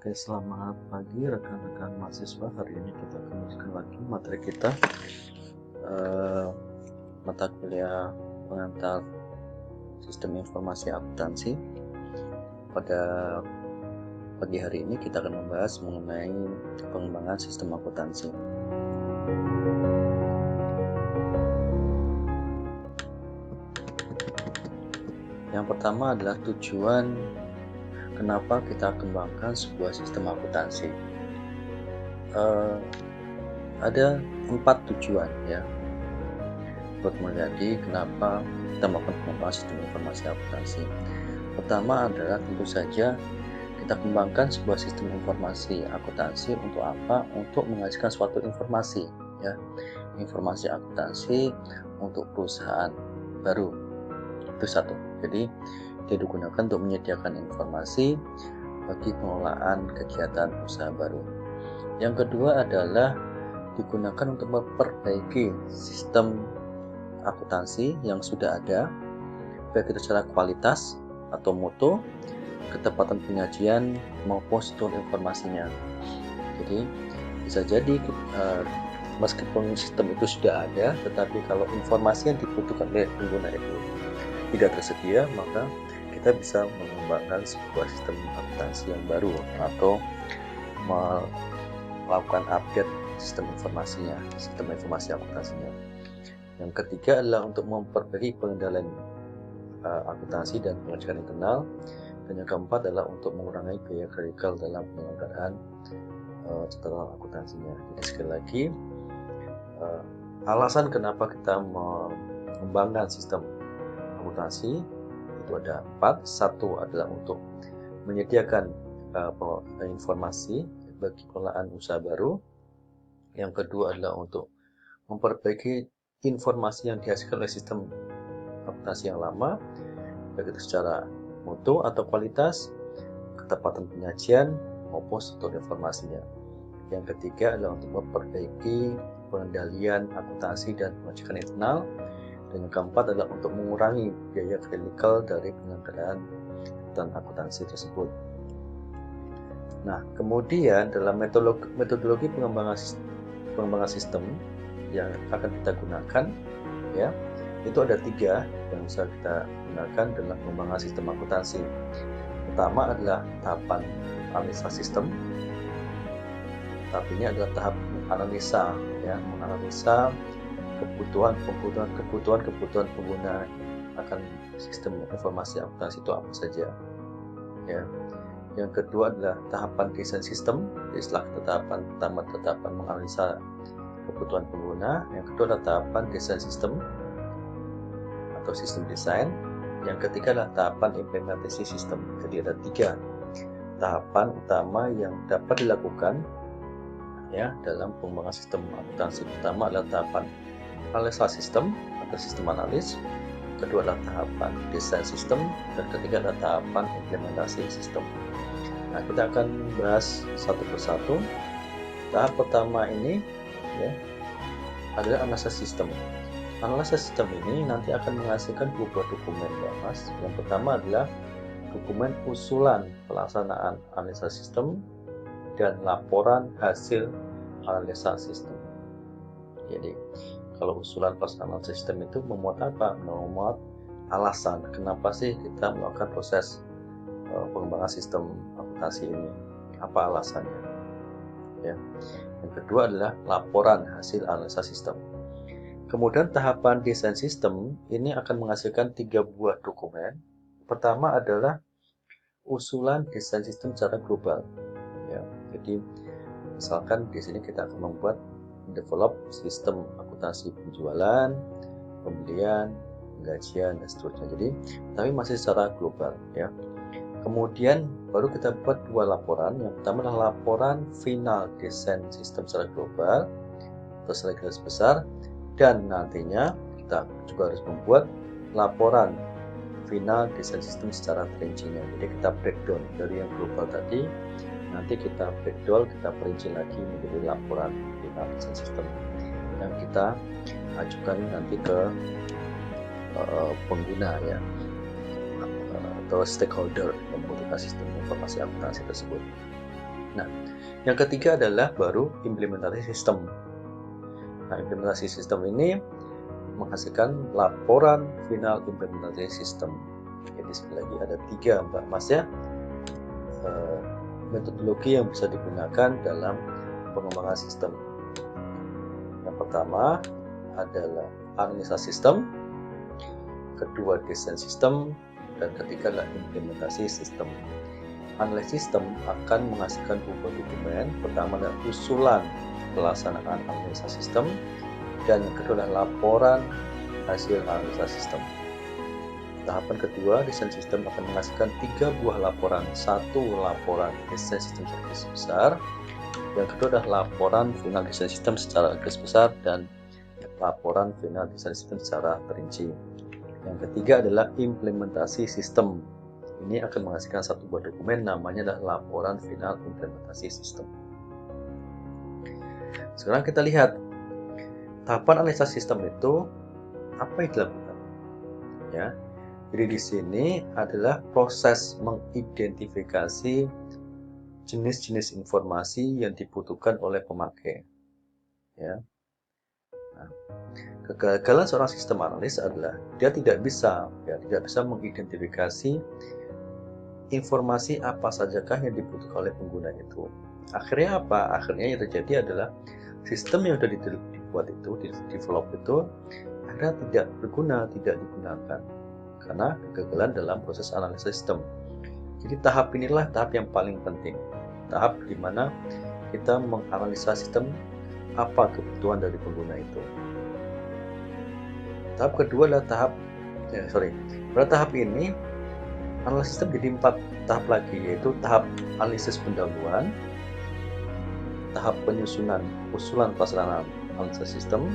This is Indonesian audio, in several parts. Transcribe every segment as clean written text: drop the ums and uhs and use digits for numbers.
Oke, selamat pagi rekan-rekan mahasiswa. Hari ini kita lanjutkan lagi materi kita, mata kuliah pengantar sistem informasi akuntansi. Pada pagi hari ini kita akan membahas mengenai pengembangan sistem akuntansi. Yang pertama adalah tujuan kenapa kita kembangkan sebuah sistem akuntansi. Ada 4 tujuan ya buat menjadi kenapa kita melakukan pengembangan sistem informasi akuntansi. Pertama adalah tentu saja kita kembangkan sebuah sistem informasi akuntansi untuk apa? Untuk menghasilkan suatu informasi ya, informasi akuntansi untuk perusahaan baru. Itu satu. Jadi digunakan untuk menyediakan informasi bagi pengelolaan kegiatan usaha baru. Yang kedua adalah digunakan untuk memperbaiki sistem akuntansi yang sudah ada, baik itu secara kualitas atau mutu, ketepatan penyajian maupun struktur informasinya. Jadi bisa jadi meskipun sistem itu sudah ada, tetapi kalau informasi yang dibutuhkan oleh pengguna itu tidak tersedia, maka kita bisa mengembangkan sebuah sistem akuntansi yang baru atau melakukan update sistem informasinya, sistem informasi akuntansinya. Yang ketiga adalah untuk memperbaiki pengendalian akuntansi dan pengecekan internal. Dan yang keempat adalah untuk mengurangi biaya kritikal dalam penyelenggaraan catatan akuntansinya. Jadi sekali lagi, alasan kenapa kita mengembangkan sistem akuntansi itu ada 4. Satu adalah untuk menyediakan informasi bagi pengelolaan usaha baru. Yang kedua adalah untuk memperbaiki informasi yang dihasilkan oleh sistem akuntansi yang lama, baik itu secara mutu atau kualitas, ketepatan penyajian maupun struktur informasinya. Yang ketiga adalah untuk memperbaiki pengendalian akuntansi dan pengecekan internal. Dan yang keempat adalah untuk mengurangi biaya kritikal dari penyelenggaraan dan akuntansi tersebut. Nah, kemudian dalam metodologi pengembangan sistem yang akan kita gunakan, ya, itu ada 3 yang bisa kita gunakan dalam pengembangan sistem akuntansi. Pertama adalah tahapan analisa sistem. Tahap ini adalah tahap analisa, ya, menganalisa kebutuhan pengguna akan sistem informasi akuntansi itu apa saja. Ya. Yang kedua adalah tahapan desain sistem. Jadi setelah tahapan pertama tahapan menganalisa kebutuhan pengguna, yang kedua adalah tahapan desain sistem atau sistem desain. Yang ketiga adalah tahapan implementasi sistem. Jadi ada 3 tahapan utama yang dapat dilakukan ya dalam pengembangan sistem akuntansi. Pertama adalah tahapan analisa sistem atau sistem analis, kedua adalah tahapan desain sistem, dan ketiga adalah tahapan implementasi sistem. Nah, kita akan bahas satu persatu. Tahap pertama ini ya adalah analisa sistem. Analisa sistem ini nanti akan menghasilkan 2 dokumen ya Mas. Yang pertama adalah dokumen usulan pelaksanaan analisa sistem dan laporan hasil analisa sistem. Jadi kalau usulan pelaksanaan sistem itu memuat apa? Memuat alasan kenapa sih kita melakukan proses pengembangan sistem akuntansi ini, apa alasannya ya. Yang kedua adalah laporan hasil analisa sistem. Kemudian tahapan desain sistem ini akan menghasilkan 3 buah dokumen. Pertama adalah usulan desain sistem secara global ya. Jadi misalkan di sini kita akan membuat develop sistem akuntansi penjualan, pembelian, penggajian dan seterusnya. Jadi tapi masih secara global ya. Kemudian baru kita buat 2 laporan. Yang pertama adalah laporan final desain sistem secara global atau secara garis besar, dan nantinya kita juga harus membuat laporan final desain sistem secara perincinya. Jadi kita breakdown dari yang global tadi, nanti kita breakdown, kita perinci lagi menjadi laporan final desain sistem yang kita ajukan nanti ke pengguna ya, atau stakeholder yang membutuhkan sistem informasi akuntansi tersebut. Nah, yang ketiga adalah baru implementasi sistem. Nah, implementasi sistem ini menghasilkan laporan final implementasi sistem. Jadi sekali lagi ada 3 Mbak Mas ya, metodologi yang bisa digunakan dalam pengembangan sistem. Yang pertama adalah analisa sistem, kedua desain sistem, dan ketiga adalah implementasi sistem. Analisis sistem akan menghasilkan beberapa dokumen. Pertama adalah usulan pelaksanaan analisa sistem, dan yang kedua adalah laporan hasil analisa sistem. Tahapan kedua, desain sistem akan menghasilkan 3 buah laporan. 1 laporan desain sistem secara garis besar, yang kedua adalah laporan final desain sistem secara garis besar, dan laporan final desain sistem secara perinci. Yang ketiga adalah implementasi sistem. Ini akan menghasilkan 1 buah dokumen, namanya adalah laporan final implementasi sistem. Sekarang kita lihat tahapan analisa sistem itu apa yang dilakukan. Ya, jadi di sini adalah proses mengidentifikasi jenis-jenis informasi yang dibutuhkan oleh pemakai. Ya. Nah, kegagalan seorang sistem analis adalah dia tidak bisa mengidentifikasi informasi apa sajakah yang dibutuhkan oleh pengguna itu. Akhirnya apa? Akhirnya yang terjadi adalah sistem yang sudah dibuat itu, di-develop itu, akhirnya tidak berguna, tidak digunakan karena kegagalan dalam proses analisis sistem. Jadi tahap inilah tahap yang paling penting, tahap di mana kita menganalisa sistem apa kebutuhan dari pengguna itu. Tahap kedua adalah pada tahap ini analisis sistem jadi 4 tahap lagi, yaitu tahap analisis pendahuluan, tahap penyusunan usulan pelaksanaan analisis sistem,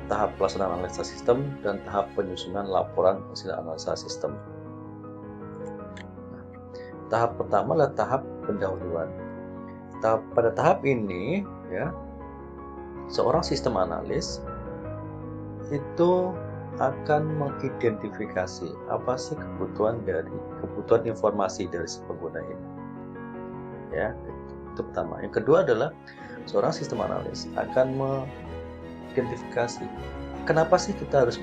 tahap pelaksanaan analisa sistem, dan tahap penyusunan laporan hasil analisa sistem. Nah, tahap pertama adalah tahap pendahuluan. Pada tahap ini, ya, seorang sistem analis itu akan mengidentifikasi apa sih kebutuhan informasi dari si pengguna ini. Ya, itu pertama. Yang kedua adalah seorang sistem analis akan mengidentifikasi kenapa sih kita harus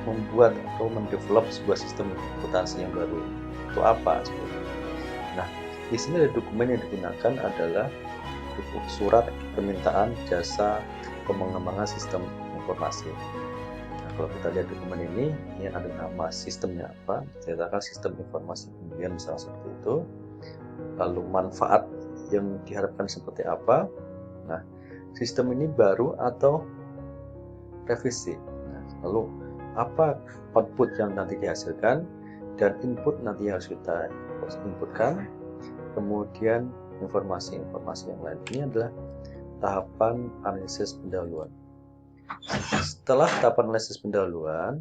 membuat atau mendevelop sebuah sistem akuntansi yang baru. Itu apa sebenarnya? Nah, di sini ada dokumen yang digunakan adalah surat permintaan jasa pengembangan sistem informasi. Nah, kalau kita lihat dokumen ini ada nama sistemnya apa, dikatakan sistem informasi kemudian misalnya seperti itu, lalu manfaat yang diharapkan seperti apa. Nah, sistem ini baru atau revisi. Nah, lalu apa output yang nanti dihasilkan dan input nanti yang harus kita inputkan, kemudian informasi-informasi yang lain. Ini adalah tahapan analisis pendahuluan. Setelah tahapan analisis pendahuluan,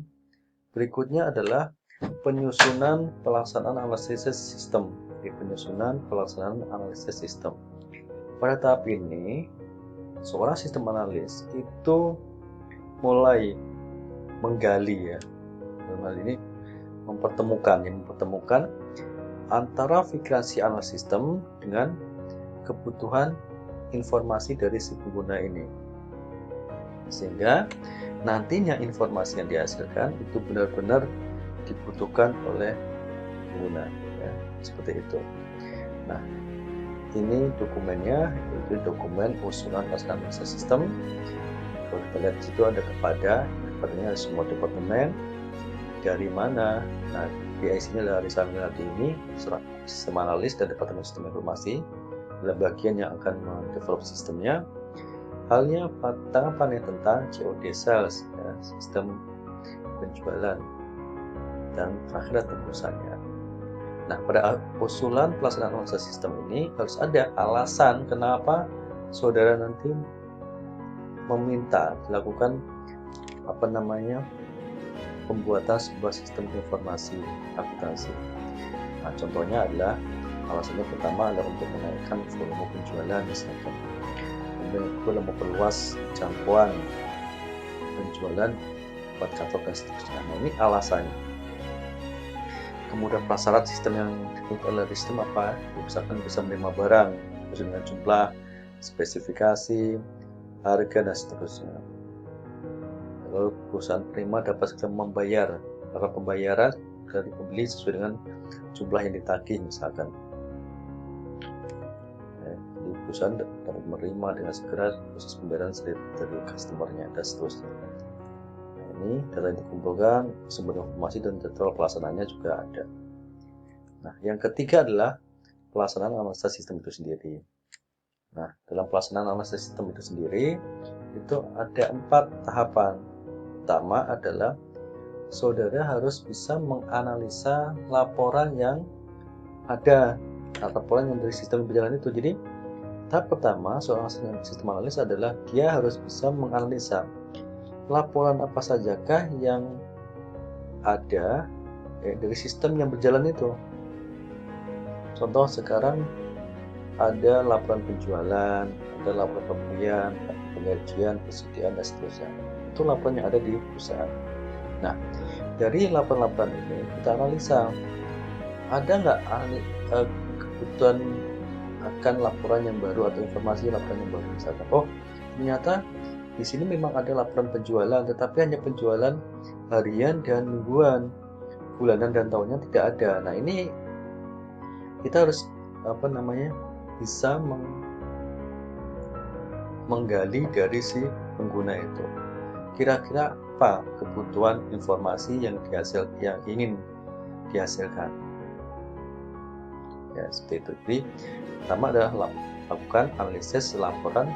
berikutnya adalah penyusunan pelaksanaan analisis sistem. Penyusunan pelaksanaan analisis sistem. Pada tahap ini, seorang sistem analis itu mulai menggali, ya, dalam hal ini mempertemukan antara pikiran si analis sistem dengan kebutuhan informasi dari si pengguna ini, sehingga nantinya informasi yang dihasilkan itu benar-benar dibutuhkan oleh pengguna, ya, seperti itu. Nah, ini dokumennya, itu dokumen usulan pelaksanaan analisis sistem. Kalau kita lihat di situ ada kepadanya ada semua departemen, dari mana. Nah, PIC ini adalah Rizal Minardi ini, sistem analis dan departemen sistem informasi adalah bagian yang akan mendevelop sistemnya. Halnya tanggapan yang tentang COD sales, ya, sistem penjualan, dan terakhir tembusannya. Nah, pada usulan pelaksanaan analisis sistem ini harus ada alasan kenapa saudara nanti meminta dilakukan pembuatan sebuah sistem informasi akuntansi. Nah, contohnya adalah alasannya pertama adalah untuk menaikkan volume penjualan misalkan, kemudian kedua memperluas jangkauan penjualan buat kantor dan seterusnya. Nah, ini alasannya. kemudian prasyarat sistem yang dibutuhkan oleh sistem apa? Misalkan bisa menerima barang sesuai dengan jumlah, spesifikasi, harga, dan seterusnya. Lalu perusahaan penerima dapat segera membayar para pembayaran dari pembeli sesuai dengan jumlah yang ditagih misalkan. Jadi perusahaan dapat menerima dengan segera proses pembayaran dari customer-nya dan seterusnya. Nah, ini data yang dikumpulkan, sumber informasi dan jadwal pelaksanaannya juga ada. Nah, yang ketiga adalah pelaksanaan analisa sistem itu sendiri. Nah, dalam pelaksanaan analisa sistem itu sendiri itu ada 4 tahapan. Pertama adalah saudara harus bisa menganalisa laporan yang ada, laporan yang dari sistem berjalan itu. Jadi tahap pertama seorang sistem analis adalah dia harus bisa menganalisa laporan apa sajakah yang ada dari sistem yang berjalan itu. Contoh sekarang ada laporan penjualan, ada laporan pembelian, pengajian, persediaan, dan seterusnya. Itu laporan yang ada di perusahaan. Nah, dari laporan-laporan ini kita analisa, ada nggak kebutuhan akan laporan yang baru atau informasi laporan yang baru. Misalkan, oh ternyata di sini memang ada laporan penjualan, tetapi hanya penjualan harian dan mingguan, bulanan dan tahunnya tidak ada. Nah, ini kita harus bisa menggali dari si pengguna itu. Kira-kira apa kebutuhan informasi yang ingin dihasilkan? Ya, seperti itu. Jadi, pertama adalah lakukan analisis laporan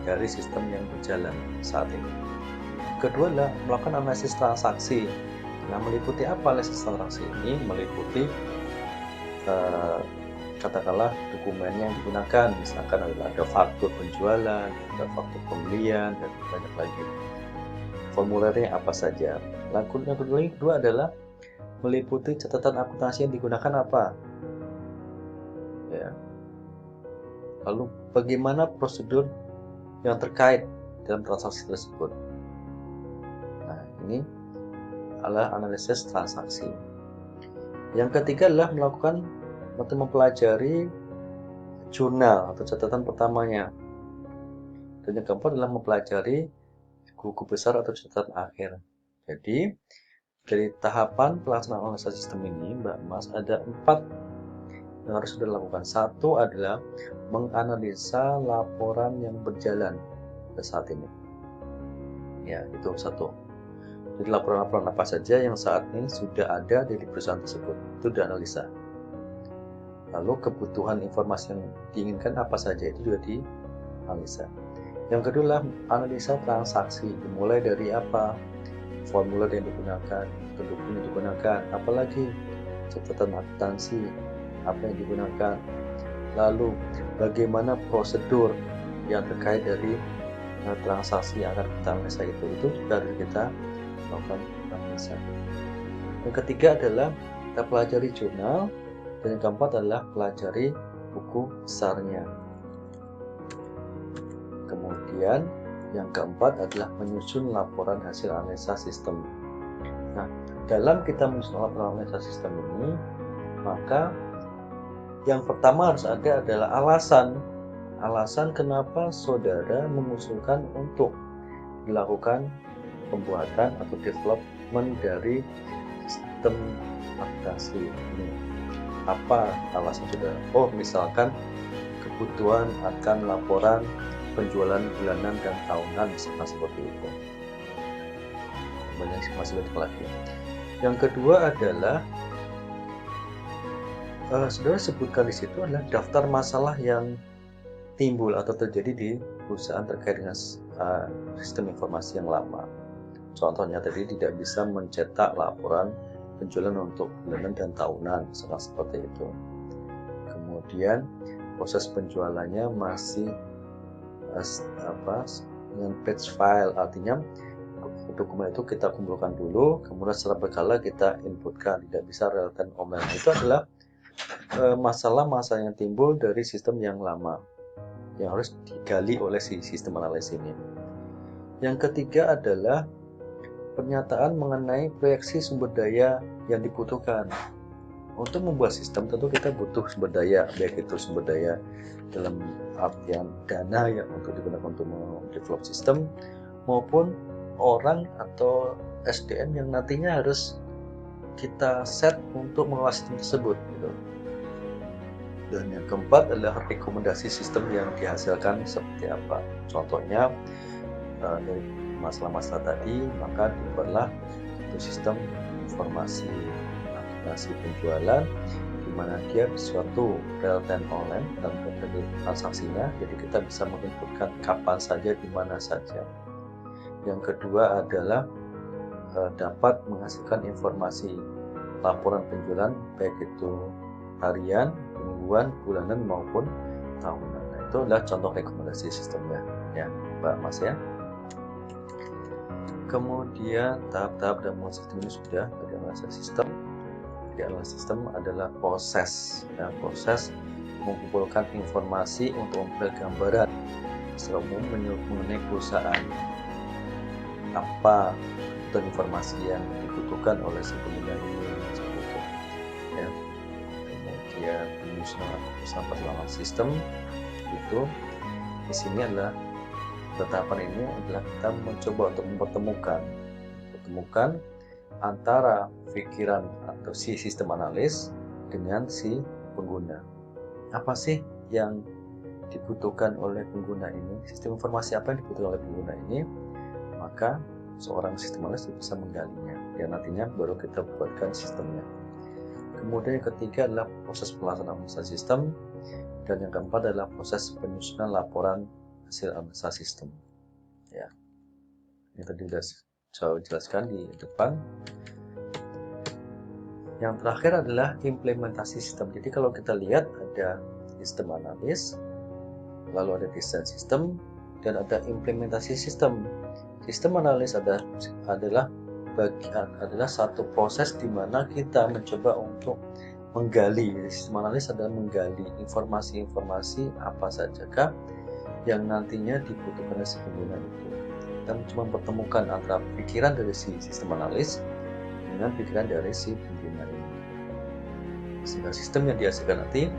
dari sistem yang berjalan saat ini. Kedua adalah melakukan analisis transaksi. Nah, meliputi apa analisis transaksi ini? Meliputi katakanlah dokumen yang digunakan, misalkan ada faktur penjualan, ada faktur pembelian, dan banyak lagi. Formulirnya apa saja. Lalu yang kedua adalah meliputi catatan akuntansi yang digunakan apa. Ya. Lalu bagaimana prosedur yang terkait dalam transaksi tersebut. Nah, ini adalah analisis transaksi. Yang ketiga adalah melakukan atau mempelajari jurnal atau catatan pertamanya. Dan yang keempat adalah mempelajari buku besar atau catatan akhir. Jadi dari tahapan pelaksanaan analisa sistem ini, Mbak Mas, ada 4 yang harus sudah dilakukan. Satu adalah menganalisa laporan yang berjalan saat ini. Ya, itu satu. Jadi laporan-laporan apa saja yang saat ini sudah ada di perusahaan tersebut, itu dianalisa. Lalu kebutuhan informasi yang diinginkan apa saja itu juga dianalisa. Yang kedua adalah analisa transaksi, dimulai dari apa, formulir yang digunakan, dokumen yang digunakan, apalagi catatan akuntansi, apa yang digunakan, lalu bagaimana prosedur yang terkait dari transaksi yang akan kita analisa itu juga harus kita lakukan analisa. Yang ketiga adalah kita pelajari jurnal, dan yang keempat adalah pelajari buku besarnya. Kemudian yang keempat adalah menyusun laporan hasil analisa sistem. Nah, dalam kita menyusun laporan analisa sistem ini, maka yang pertama harus ada adalah alasan kenapa saudara mengusulkan untuk dilakukan pembuatan atau development dari sistem akuntansi ini. Apa alasan saudara? Oh, misalkan kebutuhan akan laporan penjualan bulanan dan tahunan, misalkan seperti itu. Masih banyak lagi. Yang kedua adalah saudara sebutkan di situ adalah daftar masalah yang timbul atau terjadi di perusahaan terkait dengan sistem informasi yang lama. Contohnya tadi tidak bisa mencetak laporan penjualan untuk bulanan dan tahunan, misalkan seperti itu. Kemudian proses penjualannya masih dengan batch file, artinya dokumen itu kita kumpulkan dulu, kemudian secara berkala kita inputkan, tidak bisa real time online. Itu adalah masalah-masalah yang timbul dari sistem yang lama yang harus digali oleh si sistem analis ini. Yang ketiga adalah pernyataan mengenai proyeksi sumber daya yang dibutuhkan. untuk membuat sistem tentu kita butuh sumber daya, baik itu sumber daya dalam artian dana yang untuk digunakan untuk mendevelop sistem, maupun orang atau SDM yang nantinya harus kita set untuk mengelola sistem tersebut gitu. Dan yang keempat adalah rekomendasi sistem yang dihasilkan seperti apa. Contohnya dari masalah-masalah tadi, maka dibuatlah itu sistem informasi aplikasi penjualan di mana dia suatu real time online dan terjadi transaksinya, jadi kita bisa menginputkan kapan saja di mana saja. Yang kedua adalah dapat menghasilkan informasi laporan penjualan baik itu harian, mingguan, bulanan maupun tahunan. Nah, itu adalah contoh rekomendasi sistemnya ya, Mbak Mas ya. Kemudian tahap-tahap dalam sistem ini sudah ada analisa sistem. Jadi analisa sistem adalah proses mengumpulkan informasi untuk membuat gambaran secara umum mengenai perusahaan, apa dan informasi yang dibutuhkan oleh si pengguna ini seperti itu ya. Kemudian penyusunan perjalanan sistem itu di sini adalah tahapan ini adalah kita mencoba untuk mempertemukan antara pikiran atau si sistem analis dengan si pengguna. Apa sih yang dibutuhkan oleh pengguna ini? Sistem informasi apa yang dibutuhkan oleh pengguna ini? Maka seorang sistem analis bisa menggalinya. Ya nantinya baru kita buatkan sistemnya. Kemudian yang ketiga adalah proses pelaksanaan analisa sistem, dan yang keempat adalah proses penyusunan laporan hasil analisa sistem. Ya, ini tadi saya jelaskan di depan. Yang terakhir adalah implementasi sistem. Jadi kalau kita lihat ada sistem analis, lalu ada desain sistem, dan ada implementasi sistem. Sistem analis adalah satu proses di mana kita mencoba untuk menggali. Sistem analis adalah menggali informasi-informasi apa sajakah yang nantinya dibutuhkan oleh si pengguna itu. Kita cuma mempertemukan antara pikiran dari si sistem analis dengan pikiran dari si pengguna ini, sehingga sistem yang dihasilkan nanti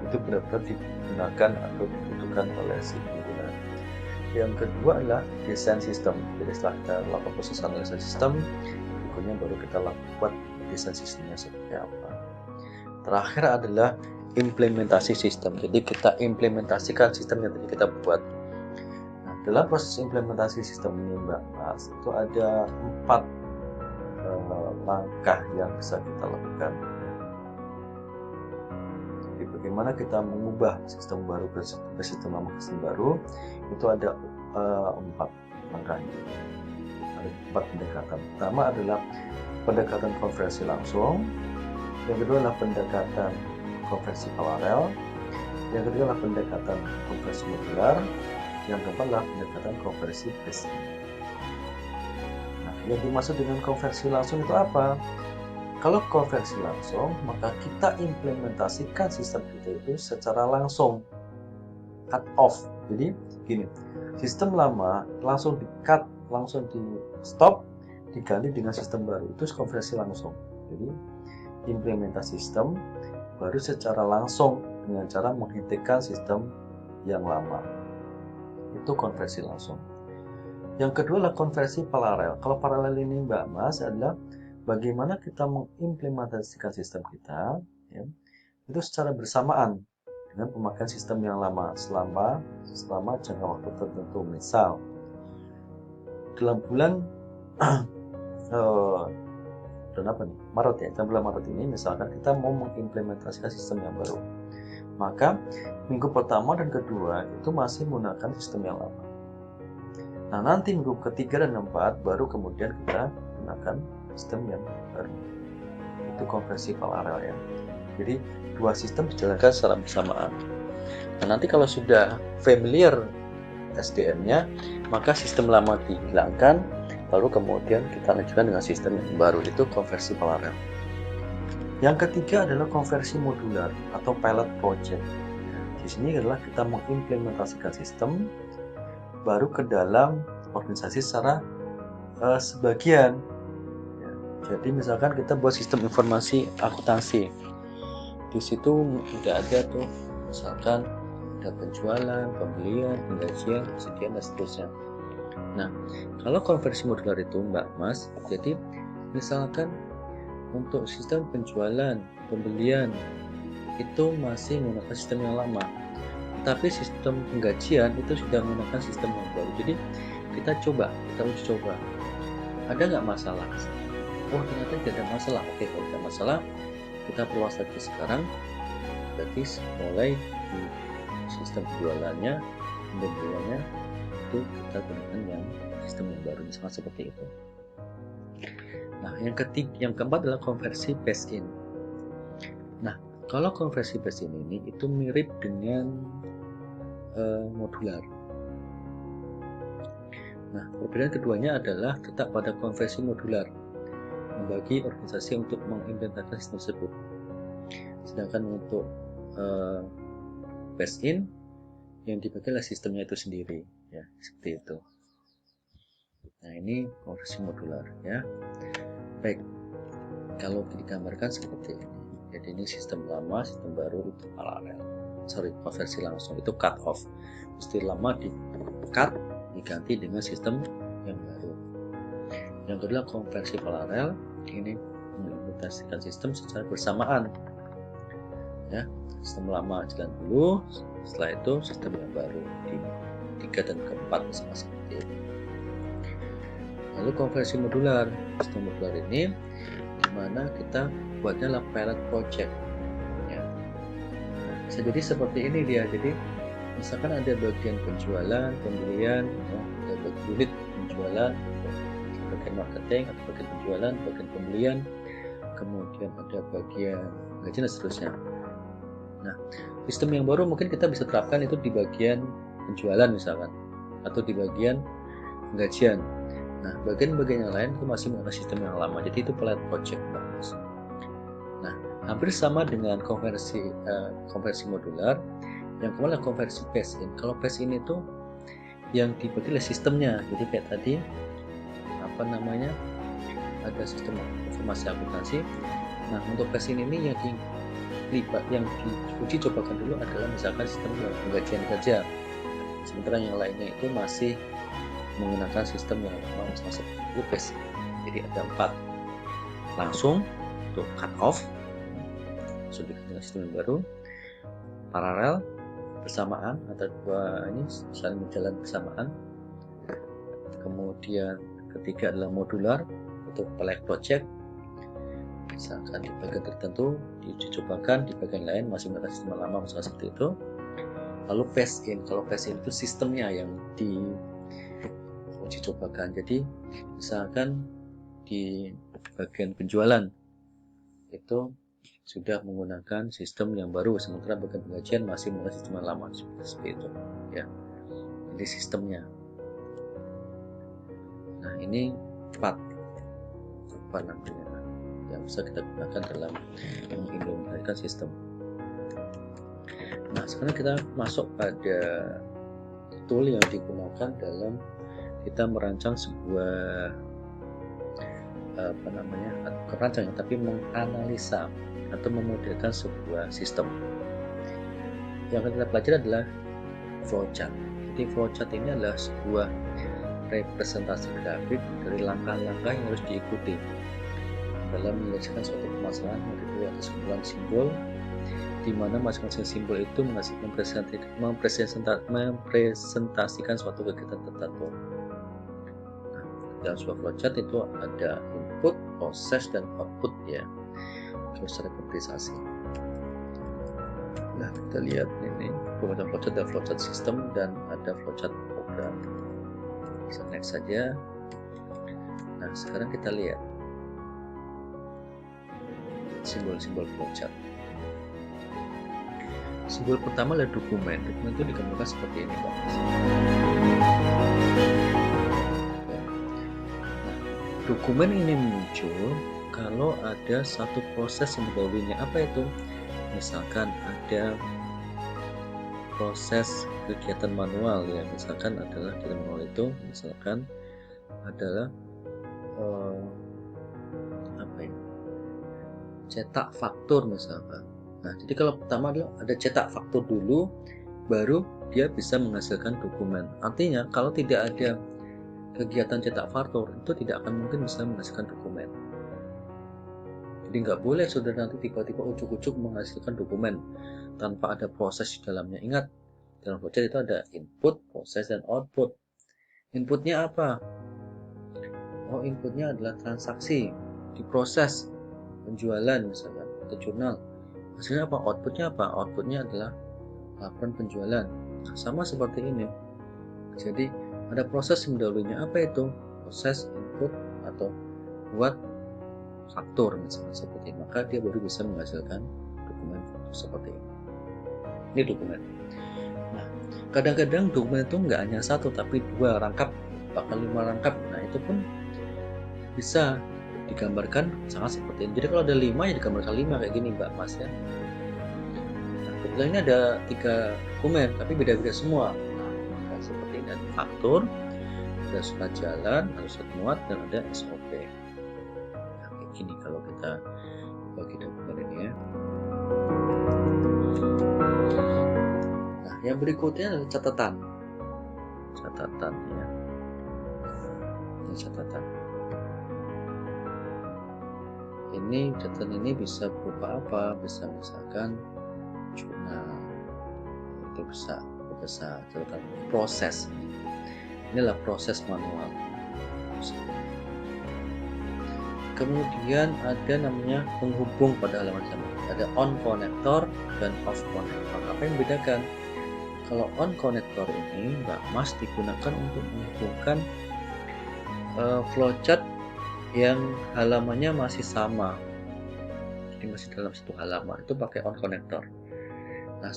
itu benar-benar digunakan atau dibutuhkan oleh si pengguna. Yang kedua adalah desain sistem. Jadi setelah kita lakukan proses analisa sistem, berikutnya baru kita lakukan desain sistemnya seperti apa. Terakhir adalah implementasi sistem. Jadi kita implementasikan sistem yang tadi kita buat. Nah, dalam proses implementasi sistem ini Mbak Mas, itu ada 4 langkah yang bisa kita lakukan. Jadi bagaimana kita mengubah sistem baru ke sistem lama ke sistem baru, itu ada 4 langkahnya. Ada 4 pendekatan. Pertama adalah pendekatan konversi langsung. Yang kedua adalah pendekatan konversi paralel, yang kedua adalah pendekatan konversi modular, yang keempat adalah pendekatan konversi basic. Nah, yang dimaksud dengan konversi langsung itu apa? Kalau konversi langsung, maka kita implementasikan sistem kita itu secara langsung, cut off. Jadi gini, sistem lama langsung di cut, langsung di stop, diganti dengan sistem baru, itu konversi langsung. Jadi implementasi sistem baru secara langsung dengan cara menghentikan sistem yang lama, itu konversi langsung. Yang kedua adalah konversi paralel. Kalau paralel ini Mbak Mas adalah bagaimana kita mengimplementasikan sistem kita ya, itu secara bersamaan dengan pemakaian sistem yang lama selama jangka waktu tertentu. Misal dalam bulan Maret ya, dalam bulan Maret ini misalkan kita mau mengimplementasikan sistem yang baru, maka minggu pertama dan kedua itu masih menggunakan sistem yang lama. Nah nanti minggu ketiga dan keempat baru kemudian kita gunakan sistem yang baru. Itu konversi paralel ya. Jadi dua sistem dijalankan secara bersamaan. Nah nanti kalau sudah familiar SDM-nya, maka sistem lama dihilangkan, lalu kemudian kita lanjutkan dengan sistem yang baru, itu konversi paralel. Yang ketiga adalah konversi modular atau pilot project. Di sini adalah kita mengimplementasikan sistem baru ke dalam organisasi secara sebagian. Jadi misalkan kita buat sistem informasi akuntansi. di situ udah ada tuh, misalkan ada penjualan, pembelian, penggajian, persediaan dan seterusnya. Nah, kalau konversi modular itu Mbak Mas, jadi misalkan untuk sistem penjualan, pembelian itu masih menggunakan sistem yang lama, tapi sistem penggajian itu sudah menggunakan sistem yang baru. Jadi kita uji coba, ada nggak masalah? Oh, ternyata tidak ada masalah. Oke, kalau tidak masalah, kita perluas lagi sekarang. Berarti mulai di sistem penjualannya, pembeliannya itu kita gunakan yang sistem yang baru, misalnya seperti itu. Nah, yang keempat adalah konversi phase in. Nah, kalau konversi phase in ini itu mirip dengan modular. Nah, perbedaan keduanya adalah tetap pada konversi modular, membagi organisasi untuk mengimplementasikan sistem tersebut. Sedangkan untuk phase in yang dibagi adalah sistemnya itu sendiri, ya, seperti itu. Nah, ini konversi modular, ya. Baik, kalau digambarkan seperti ini. Jadi ini sistem lama, sistem baru itu paralel. Konversi langsung itu cut off. Mesti lama di cut diganti dengan sistem yang baru. Yang kedua konversi paralel, ini mengimplementasikan sistem secara bersamaan. Ya, sistem lama jalan dulu, setelah itu sistem yang baru di 3 dan keempat sama seperti ini. Lalu konversi modular, sistem modular ini dimana kita buatnya adalah pilot project, ya. Bisa jadi seperti ini dia. Jadi misalkan ada bagian penjualan, pembelian, ya, ada bagian unit penjualan, bagian marketing atau bagian penjualan, bagian pembelian, kemudian ada bagian gaji dan seterusnya. Nah, sistem yang baru mungkin kita bisa terapkan itu di bagian penjualan misalkan, atau di bagian penggajian. Nah, bagian-bagian yang lain itu masih menggunakan sistem yang lama. Jadi itu pilot project, Mas. Nah, hampir sama dengan konversi modular. Yang kemudian konversi phase in. Kalau phase in itu yang dibagi oleh sistemnya. Jadi kayak tadi ada sistem informasi akuntansi. Nah, untuk phase in ini yang diuji cobakan dulu adalah misalkan sistem penggajian kerja. Sementara yang lainnya itu masih menggunakan sistem yang lama, misalnya seperti phase in. Jadi ada 4. Langsung untuk cut off, sudah dengan sistem yang baru. Paralel, bersamaan, antara dua ini saling berjalan bersamaan. Kemudian ketiga adalah modular untuk pilot project, misalkan di bagian tertentu diuji cobakan, di bagian lain masih menggunakan sistem lama, misalnya seperti itu. Lalu phase in, kalau phase in itu sistemnya yang diuji cobakan. Jadi misalkan di bagian penjualan itu sudah menggunakan sistem yang baru, sementara bagian penggajian masih menggunakan sistem yang lama, seperti itu, ya. Jadi sistemnya. Nah, ini 4 yang bisa kita gunakan dalam mengimplementasikan sistem. Nah, sekarang kita masuk pada tool yang digunakan dalam kita merancang sebuah tapi menganalisa atau memodelkan sebuah sistem. Yang akan kita pelajari adalah flowchart. Jadi flowchart ini adalah sebuah representasi grafik dari langkah-langkah yang harus diikuti dalam menyelesaikan suatu permasalahan yang terdiri atas kumpulan simbol, di mana masing-masing simbol itu mempresentasikan suatu kegiatan tertentu. Nah, dalam sebuah flowchart itu ada input, proses, dan output, ya, terus ada kompensasi. Nah, kita lihat ini beberapa flowchart, ada flowchart sistem dan ada flowchart program. Bisa next saja. Nah, sekarang kita lihat simbol-simbol flowchart. Simbol pertama adalah dokumen. Dokumen itu digambarkan seperti ini, Pak. Nah, dokumen ini muncul kalau ada satu proses yang mendahulunya. Apa itu? Misalkan ada proses kegiatan manual, ya, misalkan adalah kegiatan manual itu misalkan adalah cetak faktur misalkan, Nah, jadi kalau pertama adalah ada cetak faktur dulu, baru dia bisa menghasilkan dokumen. Artinya kalau tidak ada kegiatan cetak faktur, itu tidak akan mungkin bisa menghasilkan dokumen. Jadi nggak boleh saudara nanti tiba-tiba ujuk-ujuk menghasilkan dokumen tanpa ada proses di dalamnya. Ingat, dalam proses itu ada input, proses, dan output. Inputnya apa? Oh, inputnya adalah transaksi, diproses, penjualan misalkan, atau jurnal. Hasilnya apa? Outputnya apa? Outputnya adalah laporan penjualan. Nah, sama seperti ini. Jadi ada proses mendahulunya. Apa itu? Proses input atau buat faktur misalnya seperti ini. Maka dia baru bisa menghasilkan dokumen faktur seperti ini. Ini dokumen. Nah, kadang-kadang dokumen itu nggak hanya satu tapi 2 rangkap, bahkan 5 rangkap. Nah, itu pun bisa digambarkan sangat seperti ini. Jadi kalau ada 5 ya digambarkan 5 kayak gini Mbak Mas ya. Nah, kebetulan ini ada 3 dokumen tapi beda-beda semua. Nah, seperti ini ada faktur, ada surat jalan, ada surat muat, dan ada SOP. Nah, kayak gini kalau kita bagi dokumen ini ya. Nah, yang berikutnya adalah catatan. Catatan ya. Ini catatan. Ini catatan ini bisa berupa apa? Bisa misalkan jurnal, itu bisa catatan proses. Inilah proses manual. Kemudian ada namanya penghubung pada halaman jamak. Ada on connector dan off connector. Apa yang membedakan? Kalau on connector ini Mbak Mas digunakan untuk menghubungkan flowchart yang halamannya masih sama, jadi masih dalam satu halaman, itu pakai on connector. Nah,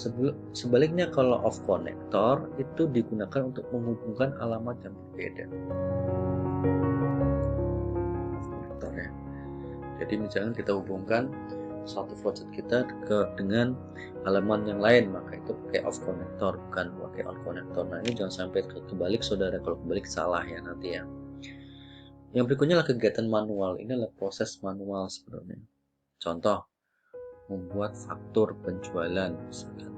sebaliknya kalau off connector itu digunakan untuk menghubungkan alamat yang berbeda. Connector ya. Jadi misalnya kita hubungkan satu flowchart kita dengan halaman yang lain, maka itu pakai off connector, bukan pakai on connector. Nah, ini jangan sampai kebalik saudara, kalau kebalik salah ya nanti ya. Yang berikutnya adalah kegiatan manual. Ini adalah proses manual sebenarnya. Contoh, membuat faktur penjualan misalkan.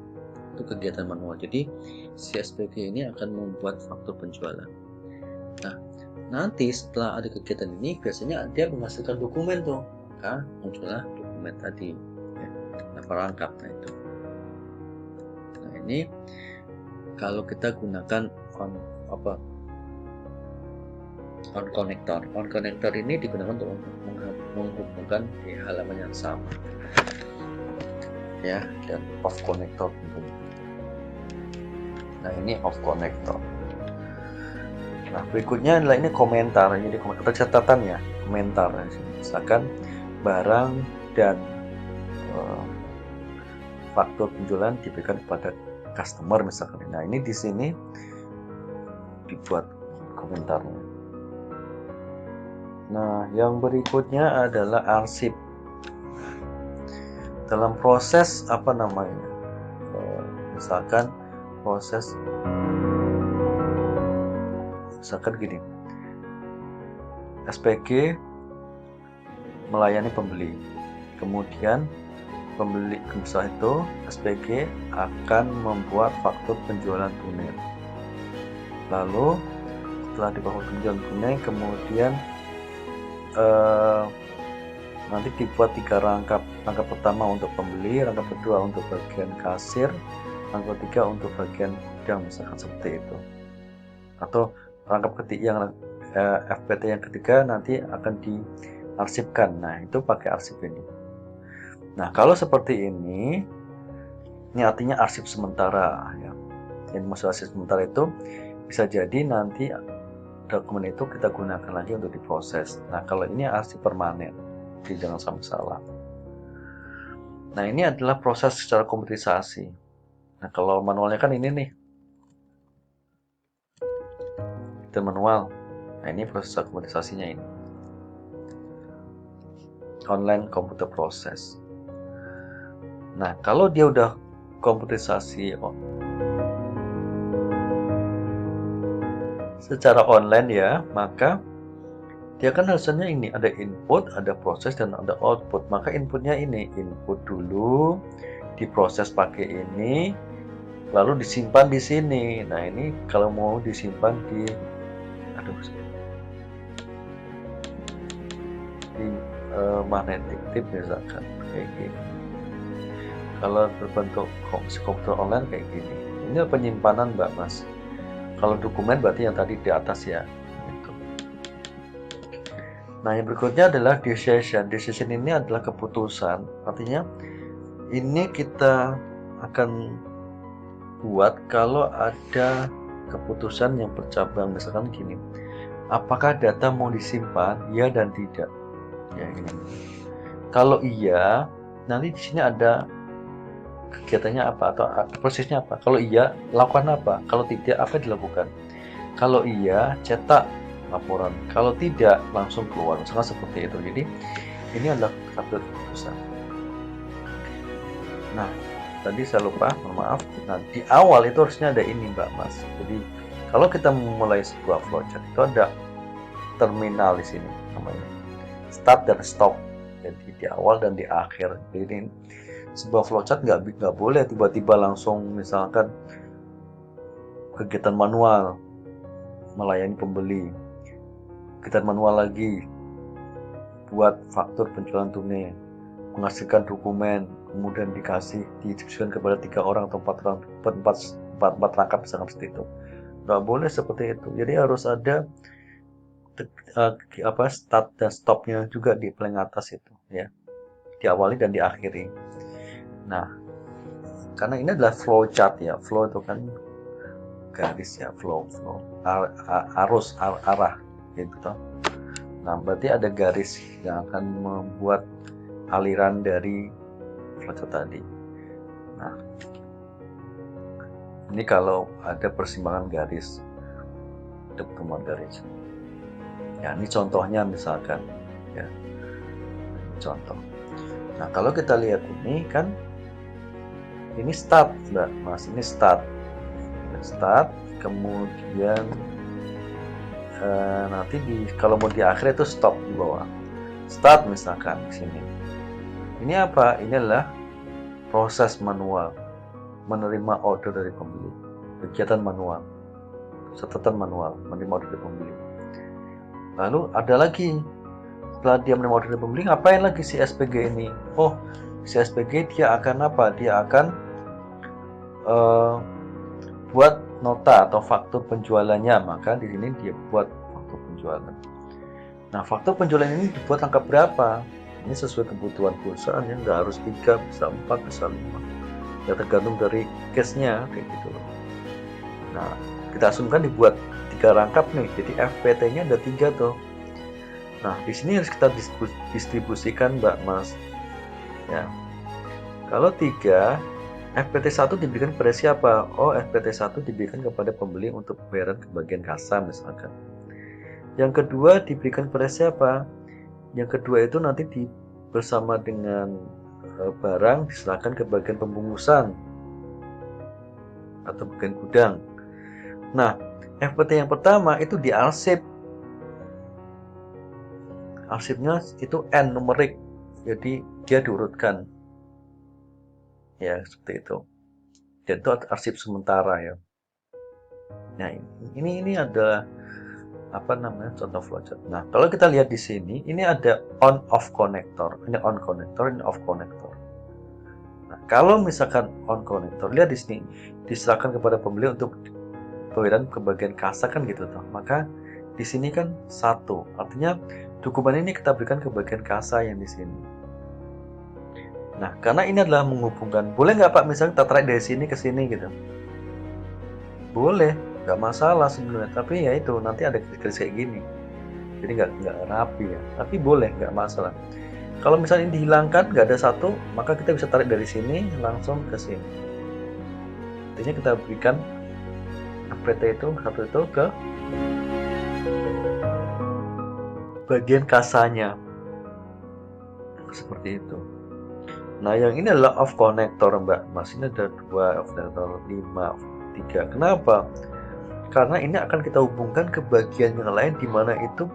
Itu kegiatan manual. Jadi si SPG ini akan membuat faktur penjualan. Nah, nanti setelah ada kegiatan ini biasanya dia menghasilkan dokumen tuh. Maka muncullah dokumen tadi ya, perangkap itu. Nah, ini kalau kita gunakan on connector. On connector ini digunakan untuk menghubungkan di halaman yang sama. Ya, dan off connector. Nah, ini off connector. Nah, berikutnya adalah ini komentar. Jadi komentar catatan ya, komentar. Misalkan barang dan faktur penjualan diberikan kepada customer misalkan. Nah, ini di sini dibuat komentarnya. Nah, yang berikutnya adalah arsip. Dalam proses apa namanya? Misalkan proses, misalkan gini, SPG melayani pembeli. Kemudian pembeli misalnya itu SPG akan membuat faktur penjualan tunai. Lalu setelah dibuat penjualan tunai, kemudian nanti dibuat 3 rangkap. Rangkap pertama untuk pembeli, rangkap kedua untuk bagian kasir, rangkap ketiga untuk bagian gudang misalkan seperti itu. Atau rangkap ketiga yang FPT yang ketiga nanti akan diarsipkan. Nah, itu pakai arsip ini. Nah, kalau seperti ini artinya arsip sementara ya. Yang maksud arsip sementara itu bisa jadi nanti dokumen itu kita gunakan lagi untuk diproses. Nah, kalau ini arsip permanen, jadi jangan sampai salah. Nah, ini adalah proses secara komputerisasi. Nah, kalau manualnya kan ini nih, itu manual. Nah, ini proses komputerisasinya ini. Online computer process. Nah, kalau dia udah komputerisasi secara online ya, maka dia kan hasilnya ini ada input, ada proses, dan ada output. Maka inputnya ini input dulu, diproses pakai ini, lalu disimpan di sini. Nah, ini kalau mau disimpan di magnetic tip misalkan kayak gini. Kalau berbentuk komputer online kayak gini, ini penyimpanan Mbak Mas. Kalau dokumen berarti yang tadi di atas ya. Gitu. Nah, yang berikutnya adalah decision. Decision ini adalah keputusan. Artinya ini kita akan buat kalau ada keputusan yang bercabang. Misalkan gini, apakah data mau disimpan, ya dan tidak. Ya, ini. Kalau iya, nanti di sini ada kegiatannya apa atau prosesnya apa. Kalau iya, lakukan apa. Kalau tidak, apa yang dilakukan. Kalau iya, cetak laporan. Kalau tidak, langsung keluar. Misalkan seperti itu. Jadi ini adalah satu keputusan. Nah, tadi saya lupa, mohon maaf. Nah, di awal itu harusnya ada ini Mbak Mas. Jadi kalau kita memulai sebuah flowchart itu ada terminal di sini namanya start dan stop. Jadi di awal dan di akhir. Jadi sebuah flowchart nggak boleh tiba-tiba langsung misalkan kegiatan manual melayani pembeli, kegiatan manual lagi buat faktur penjualan tunai, menghasilkan dokumen, kemudian didistribusikan kepada 3 orang atau 4 orang, 4 rangkap misalkan seperti itu. Nggak boleh seperti itu. Jadi harus ada start dan stopnya juga di paling atas itu ya, diawali dan diakhiri. Nah, karena ini adalah flow chart ya, flow itu kan garis ya, flow arus arah gitu. Nah, berarti ada garis yang akan membuat aliran dari flow chart tadi. Nah, ini kalau ada persimpangan garis, pertemuan garis. Ya, ini contohnya misalkan ya, contoh. Nah, kalau kita lihat ini kan ini start Mbak Mas, ini start, kemudian nanti kalau mau di akhir itu stop di bawah. Start misalkan di sini. Ini apa? Ini adalah proses manual, menerima order dari pembeli, kegiatan manual, catatan manual, menerima order dari pembeli. Lalu ada lagi, setelah dia menerima order dari pembeli, ngapain lagi si SPG ini? Oh, si SPG dia akan apa? Dia akan buat nota atau faktur penjualannya, maka di sini dia buat faktur penjualan. Nah, faktur penjualan ini dibuat angka berapa? Ini sesuai kebutuhan perusahaan ya, nggak harus 3, bisa 4, bisa 5. Ya tergantung dari case-nya kayak gitu loh. Nah, kita asumkan dibuat 3 rangkap nih, jadi FPT-nya ada 3 tuh. Nah, di sini harus kita distribusikan Mbak Mas. Ya. Kalau 3, FPT 1 diberikan kepada siapa? Oh, FPT 1 diberikan kepada pembeli untuk pembayaran ke bagian kasa misalkan. Yang kedua diberikan kepada siapa? Yang kedua itu nanti bersama dengan barang diserahkan ke bagian pembungkusan atau bagian gudang. Nah, FPT yang pertama itu diarsip. Arsipnya itu N numerik. Jadi dia diurutkan. Ya, seperti itu. Dan itu arsip sementara ya. Nah, ini ada apa namanya contoh flowchart. Nah, kalau kita lihat di sini, ini ada on off connector. Ini on connector, ini off connector. Nah, kalau misalkan on connector, lihat di sini diserahkan kepada pembeli untuk pembayaran ke bagian kasa kan gitu toh. Maka di sini kan 1. Artinya dokumen ini kita berikan ke bagian kasa yang di sini. Nah, karena ini adalah menghubungkan, boleh nggak Pak misalnya kita tarik dari sini ke sini gitu? Boleh, nggak masalah sebenarnya. Tapi ya itu nanti ada garis kayak gini, jadi nggak rapi ya. Tapi boleh, nggak masalah. Kalau misalnya ini dihilangkan, nggak ada 1, maka kita bisa tarik dari sini langsung ke sini. Artinya kita berikan FPT itu 1 itu ke bagian kasanya, seperti itu. Nah, yang ini adalah off connector Mbak Mas. Ini ada 2 off connector, 5, 3. Kenapa? Karena ini akan kita hubungkan ke bagian yang lain di mana itu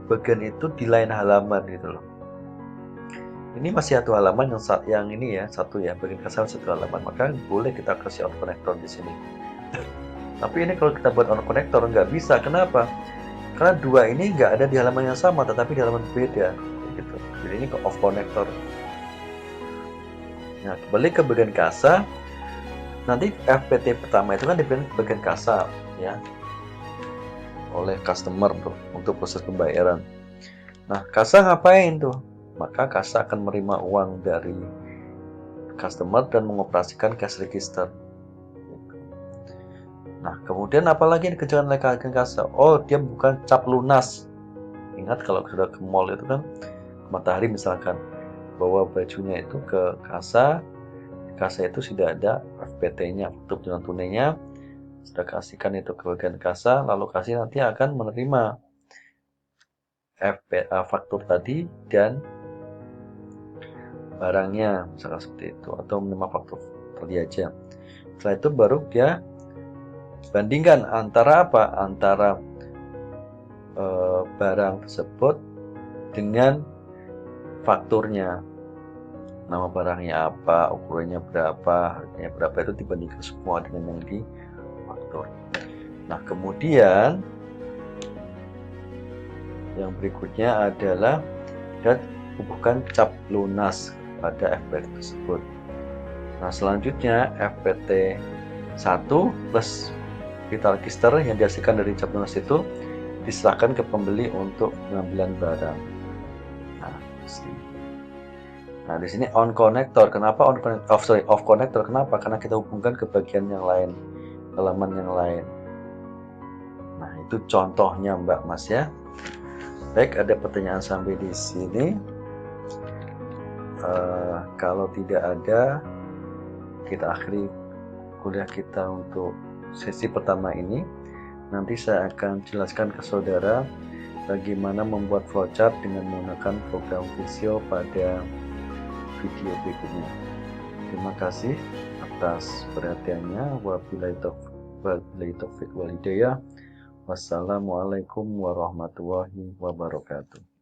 bagian itu di lain halaman gitu loh. Ini masih satu halaman yang ini ya, satu ya, bagian kasar satu halaman, maka boleh kita kasih on connector di sini. Tapi ini kalau kita buat on connector nggak bisa, kenapa? Karena dua ini nggak ada di halaman yang sama, tetapi di halaman berbeda, gitu. Jadi ini ke off connector. Nah, kembali ke bagian kasa. Nanti FPT pertama itu kan diberikan bagian kasa, ya, oleh customer untuk proses pembayaran. Nah, kasa ngapain tuh? Maka kasa akan menerima uang dari customer dan mengoperasikan cash register. Nah, kemudian apalagi yang dikerjakan oleh kasa? Oh, dia bukan cap lunas. Ingat kalau sudah ke mall itu kan, Matahari misalkan, bawa bajunya itu ke kasa itu sudah ada FPT-nya, faktur penjualan tunainya, sudah kasihkan itu ke bagian kasa, lalu kasih nanti akan menerima faktur tadi dan barangnya, misalkan seperti itu, atau menerima faktur tadi aja. Setelah itu baru dia bandingkan antara apa? Antara barang tersebut dengan fakturnya. Nama barangnya apa, ukurannya berapa, harganya berapa, itu dibandingkan semua dengan yang di faktur. Nah, kemudian yang berikutnya adalah dan hubungkan cap lunas pada FPT tersebut. Nah, selanjutnya FPT 1 plus vital register yang dihasilkan dari cap lunas itu diserahkan ke pembeli untuk pengambilan barang. Nah, di sini on connector. Kenapa off connector? Kenapa? Karena kita hubungkan ke bagian yang lain, halaman yang lain. Nah, itu contohnya Mbak Mas ya. Baik, ada pertanyaan sampai di sini. Kalau tidak ada, kita akhiri kuliah kita untuk sesi pertama ini. Nanti saya akan jelaskan ke saudara bagaimana membuat flowchart dengan menggunakan program Visio pada video berikutnya. Terima kasih atas perhatiannya. Wabillahi taufiq wal hidayah. Wassalamualaikum warahmatullahi wabarakatuh.